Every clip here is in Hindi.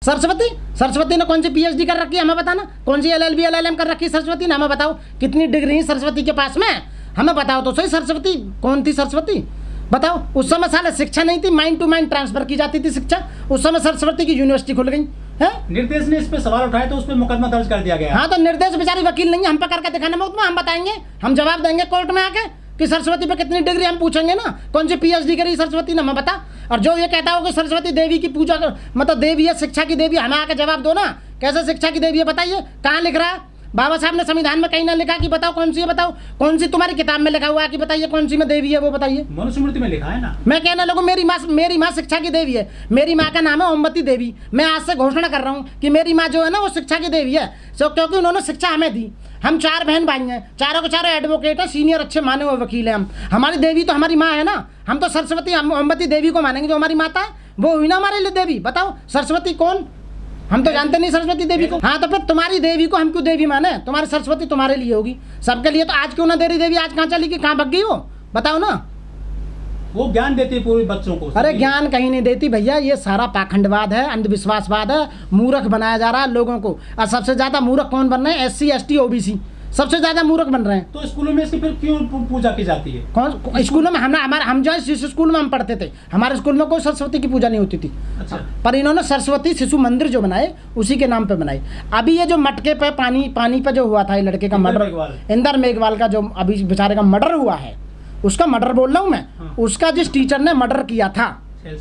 सरस्वती सरस्वती ने कौन सी पीएचडी कर रखी है हमें बताना, कौन सी एलएलबी एलएलएम कर रखी है सरस्वती ने, हमें बताओ कितनी डिग्री सरस्वती के पास में, हमें बताओ तो सही सरस्वती कौन थी सरस्वती, बताओ। उस समय साले शिक्षा नहीं थी, माइंड टू माइंड ट्रांसफर की जाती थी शिक्षा, उस समय सरस्वती की यूनिवर्सिटी खुल गई है। निर्देश ने इस पे सवाल उठाए तो उस पे मुकदमा दर्ज कर दिया गया। हाँ तो निर्देश बेचारी वकील नहीं है, हम पे करके दिखाना मत में, हम बताएंगे, हम जवाब देंगे कोर्ट में आके कि सरस्वती पे कितनी डिग्री, हम पूछेंगे ना कौन सी पीएचडी करी सरस्वती ने, हमें बता। और जो ये कहता हो कि सरस्वती देवी की पूजा कर, मतलब देवी है शिक्षा की देवी, हमें आके जवाब दो ना, कैसे शिक्षा की देवी है बताइए, कहाँ लिख रहा है बाबा साहब ने संविधान में कहीं ना लिखा कि बताओ कौन सी है, बताओ कौन सी तुम्हारी किताब में लिखा हुआ है कि बताइए कौन सी में देवी है वो बताइए। मनुस्मृति में लिखा है ना। मैं कहने लगूँ मेरी माँ शिक्षा की देवी है, मेरी माँ का नाम है ओमवती देवी, मैं आज से घोषणा कर रहा हूँ कि मेरी माँ जो है ना वो शिक्षा की देवी है, क्योंकि उन्होंने शिक्षा हमें दी। हम 4 बहन भाई हैं, चारों के चारों एडवोकेट हैं, सीनियर अच्छे माने हुए वकील हैं हम, हमारी देवी तो हमारी माँ है ना, हम तो सरस्वती ओमवती देवी को मानेंगे, जो हमारी माता है वो हुई ना हमारे लिए देवी। बताओ सरस्वती कौन, हम तो जानते नहीं सरस्वती देवी को। हाँ तो फिर तुम्हारी देवी को हम क्यों देवी माने, तुम्हारी सरस्वती तुम्हारे लिए होगी, सबके लिए। तो आज क्यों ना दे रही देवी, आज कहाँ चली गई, कहाँ भग गई वो, बताओ ना। वो ज्ञान देती है पूरे बच्चों को। अरे ज्ञान कहीं नहीं देती भैया, ये सारा पाखंडवाद है, अंधविश्वासवाद है, मूर्ख बनाया जा रहा है लोगों को। और सबसे ज्यादा मूर्ख कौन बन रहे हैं, SC ST OBC सबसे ज्यादा मूर्ख बन रहे हैं। तो स्कूलों में इसकी फिर क्यों पूजा की जाती है? कौन स्कूलों में, हम जो जिस स्कूल में हम पढ़ते थे, हमारे स्कूल में कोई सरस्वती की पूजा नहीं होती थी। अच्छा। पर इन्होंने सरस्वती शिशु मंदिर जो बनाए उसी के नाम पे बनाई। अभी ये जो मटके पे पानी पे जो हुआ था ये लड़के का मर्डर, इंदर मेघवाल का जो अभी बेचारे का मर्डर हुआ है, उसका मर्डर बोल रहा हूँ मैं। हाँ। उसका जिस टीचर ने मर्डर किया था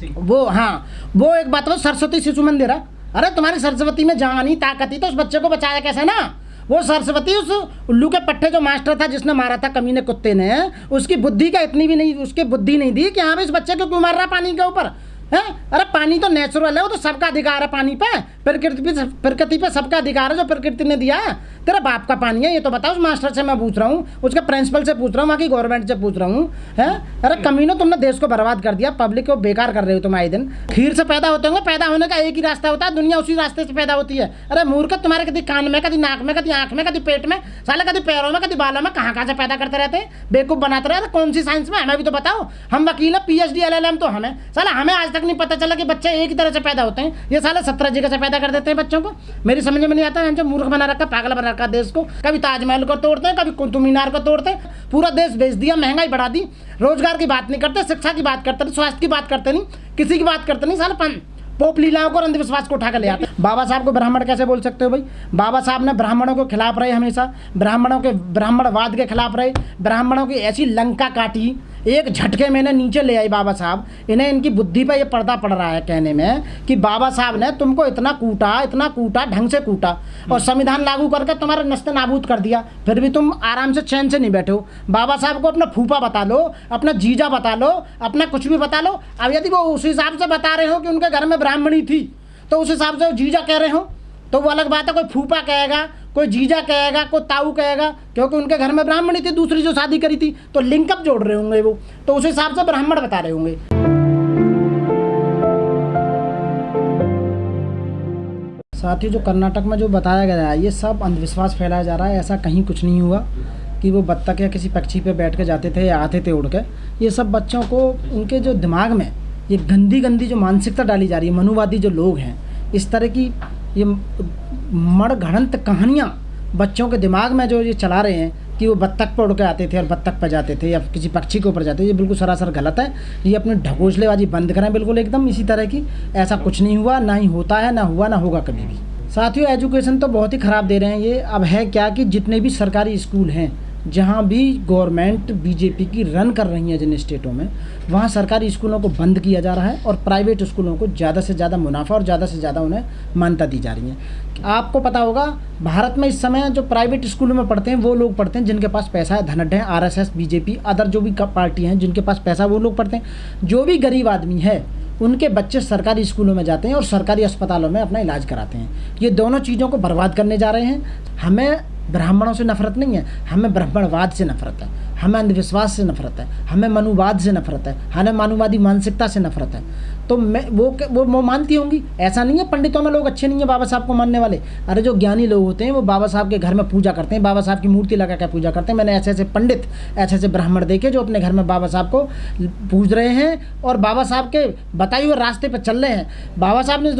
वो, हाँ वो एक बात वो सरस्वती शिशु मंदिर है। अरे तुम्हारी सरस्वती में जानी ताकत थी तो उस बच्चे को बचाया कैसे ना। वो सरस्वती उस उल्लू के पट्टे जो मास्टर था जिसने मारा था कमीने कुत्ते ने, उसकी बुद्धि का इतनी भी नहीं, उसकी बुद्धि नहीं दी कि हाँ भाई इस बच्चे को क्यों मार रहा पानी के ऊपर है। अरे पानी तो नेचुरल है, वो तो सबका अधिकार है पानी पे, प्रकृति पे सबका अधिकार है जो प्रकृति ने दिया है। तेरा बाप का पानी है ये तो बताओ, उस मास्टर से मैं पूछ रहा हूँ, उसके प्रिंसिपल से पूछ रहा हूँ, वहाँ की गवर्नमेंट से पूछ रहा हूँ है। अरे कमीनों तुमने देश को बर्बाद कर दिया, पब्लिक को बेकार कर रहे हो तुम आए दिन। खीर से पैदा होते होंगे, पैदा होने का एक ही रास्ता होता है, दुनिया उसी रास्ते से पैदा होती है। अरे मूर्ख तुम्हारे कभी कान में, कभी नाक में, कभी आँख में, कभी पेट में, साले कभी पैरों में, कभी बालों में, कहाँ से पैदा करते रहते हैं, बेवकूफ़ बनाते रहते। कौन सी साइंस में, हमें भी तो बताओ, हम वकील है PhD LLM तो हमें साला, हमें आज तक नहीं पता चला कि बच्चे एक ही तरह से पैदा होते हैं। ये साले 17 जगह से पैदा कर देते हैं बच्चों को, मेरी समझ में नहीं आता है। जो मूर्ख बना रखा, पागल बना रखा देश को, कभी ताजमहल को तोड़ते हैं, कभी कुतुब मीनार को तोड़ते हैं, पूरा देश बेच दिया, महंगाई बढ़ा दी, रोजगार की बात नहीं करते, शिक्षा की बात करते नहीं, स्वास्थ्य की बात करते नहीं, किसी की बात करते नहीं, साले पोप लीलाओं को अंधविश्वास को उठा कर ले आते। बाबा साहब को ब्राह्मण कैसे बोल सकते हो भाई? बाबा साहब ने ब्राह्मणों के खिलाफ रहे, हमेशा ब्राह्मणवाद के खिलाफ रहे, ब्राह्मणों की ऐसी लंका काटी, एक झटके में नीचे ले आई बाबा साहब। इन्हें इनकी बुद्धि पर यह पर्दा पड़ रहा है कहने में कि बाबा साहब ने तुमको इतना कूटा, ढंग से कूटा और संविधान लागू करके तुम्हारा नस्ते नाबूद कर दिया, फिर भी तुम आराम से चैन से नहीं बैठे हो। बाबा साहब को अपना फूफा बता लो, अपना जीजा बता लो, अपना कुछ भी बता लो। अब यदि वो उस हिसाब से बता रहे हो कि उनके घर में ब्राह्मणी थी तो उस हिसाब से वो जीजा कह रहे हो तो वो अलग बात है। कोई फूफा कहेगा, कोई जीजा कहेगा, कोई ताऊ कहेगा, क्योंकि उनके घर में ब्राह्मणी थी, दूसरी जो शादी करी थी, तो लिंकअप जोड़ रहे होंगे वो, तो उस हिसाब से ब्राह्मण बता रहे होंगे। साथ ही जो कर्नाटक में जो बताया गया है ये सब अंधविश्वास फैलाया जा रहा है। ऐसा कहीं कुछ नहीं हुआ कि वो बत्तख या किसी पक्षी पे बैठ के जाते थे या आते थे उड़ के। ये सब बच्चों को उनके जो दिमाग में ये गंदी जो मानसिकता डाली जा रही है, मनुवादी जो लोग हैं, इस तरह की ये मड़घड़ंत कहानियाँ बच्चों के दिमाग में जो ये चला रहे हैं कि वो बत्तख पर उड़ के आते थे और बत्तख पर जाते थे या किसी पक्षी के ऊपर जाते थे, ये बिल्कुल सरासर गलत है। ये अपनी ढकोसलेबाजी बंद करें बिल्कुल एकदम इसी तरह की। ऐसा कुछ नहीं हुआ, ना ही होता है, ना हुआ, ना होगा कभी भी। साथियों एजुकेशन तो बहुत ही ख़राब दे रहे हैं ये। अब है क्या कि जितने भी सरकारी स्कूल हैं, जहाँ भी गवर्नमेंट बीजेपी की रन कर रही है जिन स्टेटों में, वहाँ सरकारी स्कूलों को बंद किया जा रहा है और प्राइवेट स्कूलों को ज़्यादा से ज़्यादा मुनाफा और ज़्यादा से ज़्यादा उन्हें मान्यता दी जा रही है। आपको पता होगा भारत में इस समय जो प्राइवेट स्कूलों में पढ़ते हैं वो लोग पढ़ते हैं जिनके पास पैसा है, धनढ़ है, RSS बीजेपी अदर जो भी पार्टी हैं जिनके पास पैसा वो लोग पढ़ते हैं। जो भी गरीब आदमी है उनके बच्चे सरकारी स्कूलों में जाते हैं और सरकारी अस्पतालों में अपना इलाज कराते हैं। ये दोनों चीज़ों को बर्बाद करने जा रहे हैं। हमें ब्राह्मणों से नफरत नहीं है, हमें ब्राह्मणवाद से नफरत है, हमें अंधविश्वास से नफरत है, हमें मनुवाद से नफरत है, हमें मानववादी मानसिकता से नफरत है। तो मैं वो मानती होंगी। ऐसा नहीं है पंडितों में लोग अच्छे नहीं है बाबा साहब को मानने वाले। अरे जो ज्ञानी लोग होते हैं वो बाबा साहब के घर में पूजा करते हैं, बाबा साहब की मूर्ति लगा कर पूजा करते हैं। मैंने ऐसे ऐसे पंडित, ऐसे ऐसे ब्राह्मण देखे जो अपने घर में बाबा साहब को पूज रहे हैं और बाबा साहब के बताए हुए रास्ते पर चल रहे हैं। बाबा साहब ने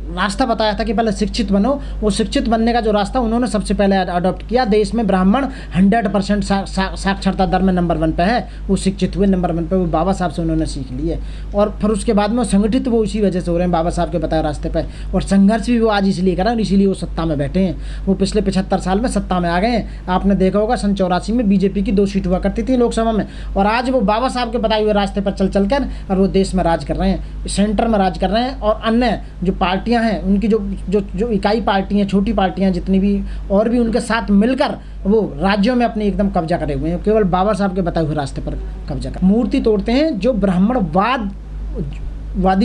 रास्ता बताया था कि पहले शिक्षित बनो, वो शिक्षित बनने का जो रास्ता उन्होंने सबसे पहले अडॉप्ट किया। देश में ब्राह्मण 100% साक्षरता दर में नंबर 1 पे है, वो शिक्षित हुए नंबर 1 पे, वो बाबा साहब से उन्होंने सीख ली है। और फिर उसके बाद में संगठित वो इसी वजह से हो रहे हैं बाबा साहब के बताए रास्ते पे, और संघर्ष भी वो आज इसलिए करा, इसीलिए वो सत्ता में बैठे हैं। वो पिछले 75 साल में सत्ता में आ गए हैं। आपने देखा होगा सन 84 में बीजेपी की 2 सीट हुआ करती थी लोकसभा में, और आज वो बाबा साहब के बताए हुए रास्ते पर चल कर और वो देश में राज कर रहे हैं, सेंटर में राज कर रहे हैं। और अन्य जो पार्टियां हैं उनकी जो इकाई पार्टियां, छोटी पार्टियां जितनी भी और भी उनके साथ मिलकर वो राज्यों में अपनी एकदम कब्जा करे हुए हैं, केवल बाबा साहब के बताए हुए रास्ते पर कब्जा कर मूर्ति तोड़ते हैं। जो ब्राह्मणवादी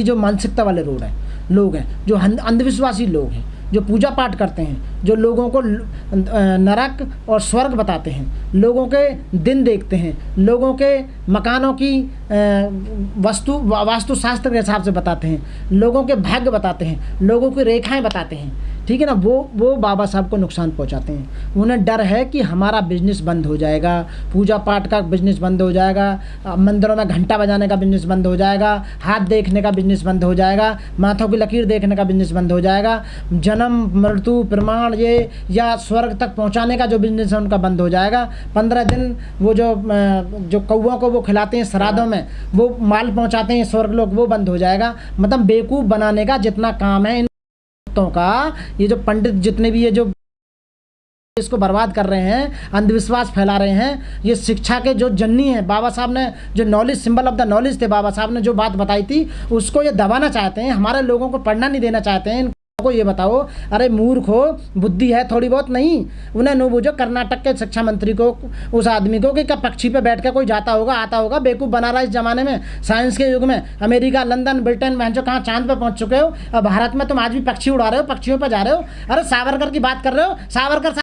जो मानसिकता वाले लोग हैं, जो अंधविश्वासी लोग हैं, जो पूजा पाठ करते हैं, जो लोगों को नरक और स्वर्ग बताते हैं, लोगों के दिन देखते हैं, लोगों के मकानों की वास्तुशास्त्र के हिसाब से बताते हैं, लोगों के भाग्य बताते हैं, लोगों की रेखाएं बताते हैं, ठीक है ना, वो बाबा साहब को नुकसान पहुंचाते हैं। उन्हें डर है कि हमारा बिजनेस बंद हो जाएगा, पूजा पाठ का बिजनेस बंद हो जाएगा, मंदिरों में घंटा बजाने का बिजनेस बंद हो जाएगा, हाथ देखने का बिजनेस बंद हो जाएगा, माथों की लकीर देखने का बिजनेस बंद हो जाएगा, जन्म मृत्यु प्रमाण ये या स्वर्ग तक पहुंचाने का जो बिजनेस है उनका बंद हो जाएगा। 15 दिन वो जो कौओं को वो खिलाते हैं श्राद्धों में, वो माल पहुंचाते हैं स्वर्ग लोग, वो बंद हो जाएगा। मतलब बेवकूफ़ बनाने का जितना काम है का, ये जो पंडित जितने भी ये जो इसको बर्बाद कर रहे हैं, अंधविश्वास फैला रहे हैं, ये शिक्षा के जो जननी है, बाबा साहब ने जो knowledge, symbol of the knowledge थे, बाबा साहब ने जो बात बताई थी उसको ये दबाना चाहते हैं, हमारे लोगों को पढ़ना नहीं देना चाहते हैं। को ये बताओ, अरे मूर्ख हो, बुद्धि है थोड़ी बहुत नहीं? उन्हें नो बुझो कर्नाटक के शिक्षा मंत्री को, उस आदमी को कि क्या पक्षी पे बैठ कर कोई जाता होगा आता होगा, बेवकूफ़ बना रहा है इस जमाने में, साइंस के युग में। अमेरिका, लंदन, ब्रिटेन में जो कहाँ चांद पे पहुंच चुके हो, और भारत में तुम आज भी पक्षी उड़ा रहे हो, पक्षियों पर जा रहे हो। अरे सावरकर की बात कर रहे हो, सावरकर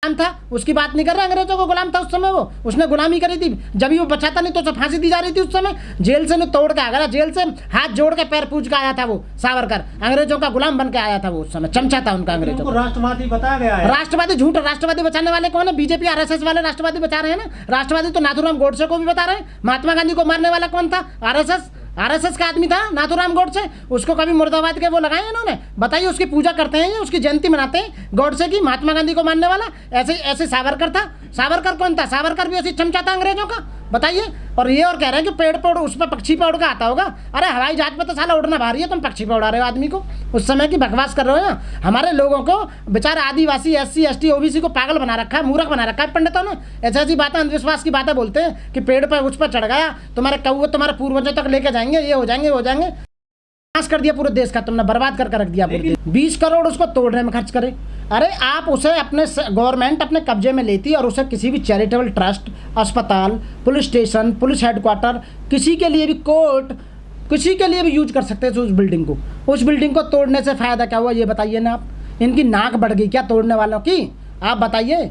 था, उसकी बात नहीं कर रहे, अंग्रेजों को गुलाम था उस समय, वो उसने गुलामी करी थी, जब भी वो बचाता नहीं तो उसे फांसी दी जा रही थी उस समय। जेल से तोड़ के आ गया, जेल से हाथ जोड़ के पैर पूज के आया था वो सावरकर, अंग्रेजों का गुलाम बन के आया था वो उस समय, चमचा था उनका अंग्रेजों को। राष्ट्रवादी बताया गया है। राष्ट्रवादी झूठ, राष्ट्रवादी बचाने वाले कौन है? बीजेपी आरएसएस वाले राष्ट्रवादी बचा रहे हैं ना। राष्ट्रवादी तो नाथूराम गोडसे को भी बता रहे हैं। महात्मा गांधी को मारने वाला कौन था? आरएसएस का आदमी था नाथूराम गोडसे, उसको कभी मुर्दाबाद के वो लगाए इन्होंने? बताइए, उसकी पूजा करते हैं, उसकी जयंती मनाते हैं गोडसे की, महात्मा गांधी को मारने वाला। ऐसे सावरकर था। सावरकर कौन था? सावरकर भी ऐसी चमचा था अंग्रेजों का, बताइए। और ये और कह रहे हैं कि पेड़ पर उस पर पक्षी पे उड़ के आता होगा। अरे हवाई जहाज पे तो साला उड़ना भारी है, तुम पक्षी पे उड़ा रहे हो आदमी को, उस समय की बकवास कर रहे हो ना। हमारे लोगों को बेचारे आदिवासी, SC ST OBC को पागल बना रखा है, मूर्ख बना रखा है पंडितों ने। ऐसी बातें, अंधविश्वास की बातें बोलते हैं कि पेड़ पर उस पर चढ़ गया, तुम्हारे कौवे तुम्हारे पूर्वजों तक लेके जाएंगे, ये हो जाएंगे, हो जाएंगे। नाश कर दिया पूरे देश का, तुमने बर्बाद कर रख दिया पूरे देश। 20 करोड़ उसको तोड़ने में खर्च करे। अरे आप उसे अपने गवर्नमेंट अपने कब्जे में लेती और उसे किसी भी चैरिटेबल ट्रस्ट, अस्पताल, पुलिस स्टेशन, पुलिस हेडक्वार्टर, किसी के लिए भी कोर्ट, किसी के लिए भी यूज कर सकते थे उस बिल्डिंग को। उस बिल्डिंग को तोड़ने से फ़ायदा क्या हुआ, ये बताइए ना आप। इनकी नाक बढ़ गई क्या तोड़ने वालों की? आप बताइए,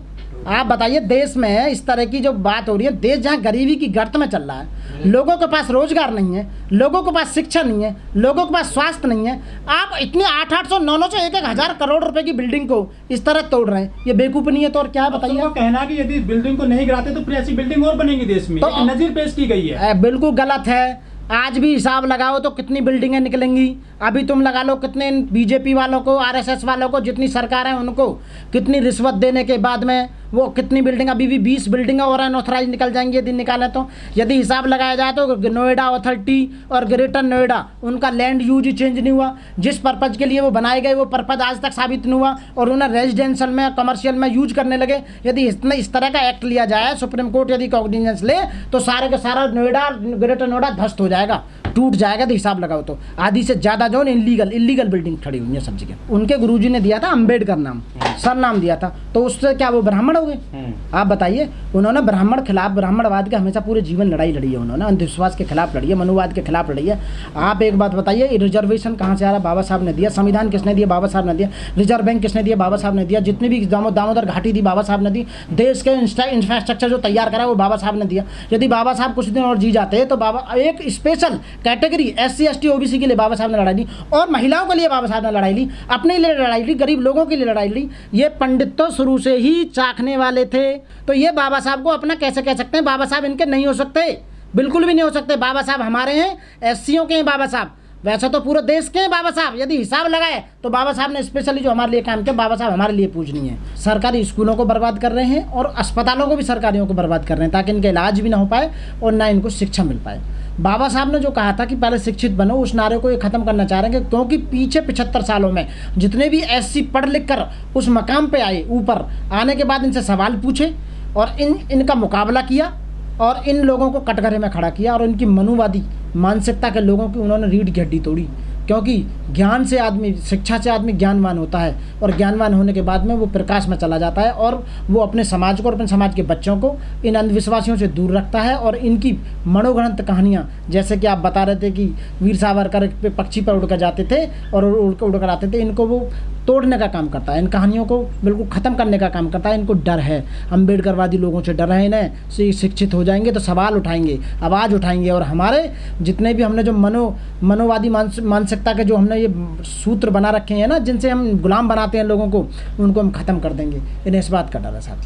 आप बताइए। देश में इस तरह की जो बात हो रही है, देश जहाँ गरीबी की गर्त में चल रहा है, लोगों के पास रोजगार नहीं है, लोगों के पास शिक्षा नहीं है, लोगों के पास स्वास्थ्य नहीं है, आप इतने 800, 900, 1,000 करोड़ रुपए की बिल्डिंग को इस तरह तोड़ रहे हैं। ये बेवकूफ़ नहीं है तो और क्या बताइए? तो कहना कि यदि बिल्डिंग को नहीं गिराते तो फिर ऐसी बिल्डिंग और बनेंगी देश में, तो नजीर पेश की गई है। बिल्कुल गलत है। आज भी हिसाब लगाओ तो कितनी बिल्डिंगें निकलेंगी। अभी तुम लगा लो कितने बीजेपी वालों को, आरएसएस वालों को, जितनी सरकार है उनको कितनी रिश्वत देने के बाद में वो कितनी बिल्डिंग, अभी भी 20 बिल्डिंगें और अनऑथराइज निकल जाएंगी यदि निकालें तो। यदि हिसाब लगाया जाए तो नोएडा अथॉरिटी और ग्रेटर नोएडा, उनका लैंड यूज ही चेंज नहीं हुआ। जिस पर्पज़ के लिए वो बनाए गए वो पर्पज़ आज तक साबित नहीं हुआ और उन्हें रेजिडेंशियल में, कमर्शियल में यूज करने लगे। यदि इस तरह का एक्ट लिया जाए, सुप्रीम कोर्ट यदि कॉग्निजेंस ले, तो सारे का सारा नोएडा, ग्रेटर नोएडा ध्वस्त हो जाएगा, टूट जाएगा। तो हिसाब लगाओ तो आधी से ज़्यादा जो इलीगल बिल्डिंग खड़ी हुई है सब जगह। उनके गुरुजी ने दिया था अम्बेडकर नाम, सर नाम दिया था, तो उससे क्या वो ब्राह्मण हो गए? आप बताइए। उन्होंने ब्राह्मण खिलाफ, ब्राह्मणवाद के हमेशा पूरे जीवन लड़ाई लड़ी है उन्होंने, अंधविश्वास के खिलाफ लड़ी है, मनुवाद के खिलाफ लड़ी है। आप एक बात बताइए, रिजर्वेशन कहाँ से आ रहा? बाबा साहब ने दिया। संविधान किसने दिया? बाबा साहब ने दिया। रिजर्व बैंक किसने दिया? बाबा साहब ने दिया। जितनी भी दामोदर घाटी दी, बाबा साहब ने दी। देश के इंफ्रास्ट्रक्चर जो तैयार करा वो बाबा साहब ने दिया। यदि बाबा साहब कुछ दिन और जी जाते तो बाबा एक special category SC ST OBC के लिए बाबा साहब ने लड़ाई ली, और महिलाओं के लिए बाबा साहब ने लड़ाई ली, अपने लिए लड़ाई ली, गरीब लोगों के लिए लड़ाई ली। ये पंडित तो शुरू से ही चाखने वाले थे, तो ये बाबा साहब को अपना कैसे कह सकते हैं? बाबा साहब इनके नहीं हो सकते, बिल्कुल भी नहीं हो सकते। बाबा साहब हमारे हैं, SCओं के हैं बाबा साहब। वैसे तो पूरे देश के बाबा साहब, यदि हिसाब लगाए तो बाबा साहब ने स्पेशली जो हमारे लिए काम किया, बाबा साहब हमारे लिए पूजनीय है। सरकारी स्कूलों को बर्बाद कर रहे हैं और अस्पतालों को भी सरकारियों को बर्बाद कर रहे हैं, ताकि इनका इलाज भी ना हो पाए और ना इनको शिक्षा मिल पाए। बाबा साहब ने जो कहा था कि पहले शिक्षित बनो, उस नारे को ये ख़त्म करना चाह रहे हैं, क्योंकि पीछे 75 सालों में जितने भी एससी पढ़ लिख कर उस मकाम पे आए, ऊपर आने के बाद इनसे सवाल पूछे और इनका मुकाबला किया और इन लोगों को कटघरे में खड़ा किया और इनकी मनुवादी मानसिकता के लोगों की उन्होंने रीढ़ की हड्डी तोड़ी। क्योंकि ज्ञान से आदमी, शिक्षा से आदमी ज्ञानवान होता है और ज्ञानवान होने के बाद में वो प्रकाश में चला जाता है और वो अपने समाज को और अपने समाज के बच्चों को इन अंधविश्वासियों से दूर रखता है। और इनकी मनोग्रंथ कहानियाँ, जैसे कि आप बता रहे थे कि वीर सावरकर पे पक्षी पर उड़कर जाते थे और उड़कर आते थे, इनको वो तोड़ने का काम करता है, इन कहानियों को बिल्कुल ख़त्म करने का काम करता है। इनको डर है, अम्बेडकरवादी लोगों से डर है इन्हें, से शिक्षित हो जाएंगे तो सवाल उठाएंगे, आवाज़ उठाएंगे और हमारे जितने भी हमने जो मनोवादी मानसिकता के जो हमने ये सूत्र बना रखे हैं ना, जिनसे हम गुलाम बनाते हैं लोगों को, उनको हम ख़त्म कर देंगे। इन्हें इस बात का डर है साथी।